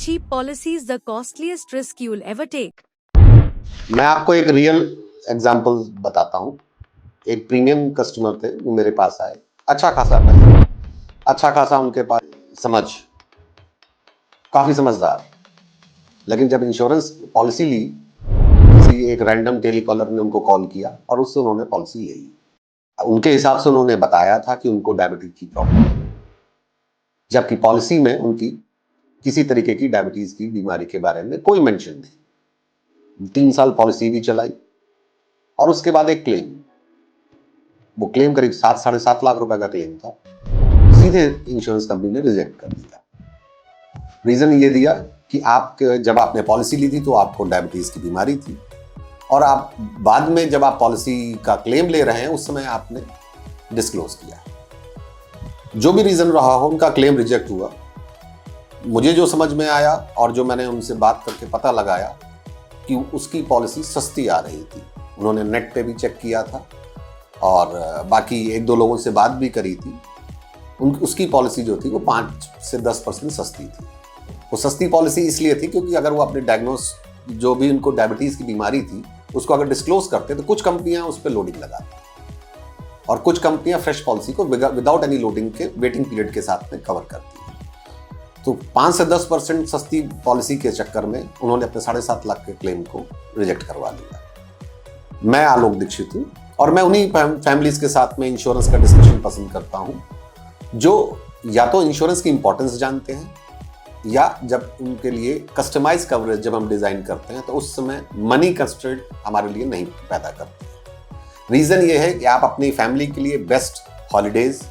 cheap policies the costliest risk you'll ever take? मैं आपको एक रियल एग्जांपल बताता हूँ। एक प्रीमियम कस्टमर थे, वो मेरे पास आए, अच्छा खासा पैसा, अच्छा खासा उनके पास समझ, काफी समझदार। लेकिन जब इंश्योरेंस पॉलिसी ली, किसी एक रैंडम टेलीकॉलर ने उनको कॉल किया और उससे उन्होंने पॉलिसी ले ली। उनके हिसाब से उन्होंने बताया था कि उनको डायबिटीज की प्रॉब्लम है, जबकि पॉलिसी में उनकी किसी तरीके की डायबिटीज की बीमारी के बारे में कोई मेंशन नहीं। 3 साल पॉलिसी भी चलाई और उसके बाद एक क्लेम, वो क्लेम करीब 7-7.5 लाख रुपए का क्लेम था, सीधे इंश्योरेंस कंपनी ने रिजेक्ट कर दिया। रीजन ये दिया कि जब आपने पॉलिसी ली थी तो आपको डायबिटीज की बीमारी थी, और आप बाद में जब आप पॉलिसी का क्लेम ले रहे हैं उस समय आपने डिस्क्लोज किया। जो भी रीजन रहा हो, उनका क्लेम रिजेक्ट हुआ। मुझे जो समझ में आया और जो मैंने उनसे बात करके पता लगाया कि उसकी पॉलिसी सस्ती आ रही थी। उन्होंने नेट पे भी चेक किया था और बाकी 1-2 लोगों से बात भी करी थी। उसकी पॉलिसी जो थी वो 5 से 10% सस्ती थी। वो सस्ती पॉलिसी इसलिए थी क्योंकि अगर वो अपने डायग्नोस, जो भी उनको डायबिटीज की बीमारी थी, उसको अगर डिस्क्लोज करते तो कुछ कंपनियां उस पर लोडिंग लगाती और कुछ कंपनियां फ्रेश पॉलिसी को विदाउट एनी लोडिंग के वेटिंग पीरियड के साथ में कवर करती है। तो 5 से 10% सस्ती पॉलिसी के चक्कर में उन्होंने अपने 7.5 लाख के क्लेम को रिजेक्ट करवा लिया। मैं आलोक दीक्षित हूँ और मैं उन्हीं फैमिलीज के साथ में इंश्योरेंस का डिस्कशन पसंद करता हूँ, जो या तो इंश्योरेंस की इंपॉर्टेंस जानते हैं, या जब उनके लिए कस्टमाइज कवरेज जब हम डिजाइन करते हैं तो उस समय मनी कंस्ट्रेंट हमारे लिए नहीं पैदा करते हैं। रीजन ये है कि आप अपनी फैमिली के लिए best holidays,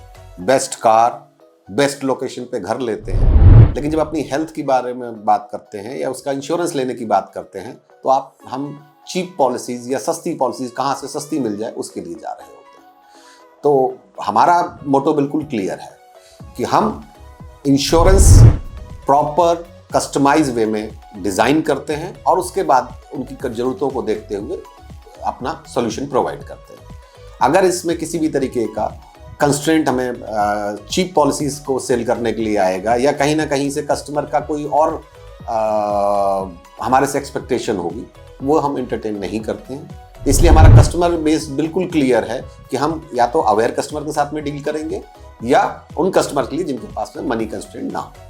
best car, best location पे घर लेते हैं, लेकिन जब अपनी हेल्थ के बारे में बात करते हैं या उसका इंश्योरेंस लेने की बात करते हैं तो हम चीप पॉलिसीज या सस्ती पॉलिसीज, कहाँ से सस्ती मिल जाए उसके लिए जा रहे होते हैं। तो हमारा मोटो बिल्कुल क्लियर है कि हम इंश्योरेंस प्रॉपर कस्टमाइज वे में डिजाइन करते हैं और उसके बाद उनकी जरूरतों को देखते हुए अपना सॉल्यूशन प्रोवाइड करते हैं। अगर इसमें किसी भी तरीके का कंस्ट्रेंट हमें चीप पॉलिसीज को सेल करने के लिए आएगा या कहीं ना कहीं से कस्टमर का कोई और हमारे से एक्सपेक्टेशन होगी, वो हम एंटरटेन नहीं करते हैं। इसलिए हमारा कस्टमर बेस बिल्कुल क्लियर है कि हम या तो अवेयर कस्टमर के साथ में डील करेंगे या उन कस्टमर के लिए जिनके पास में मनी कंस्ट्रेंट ना हो।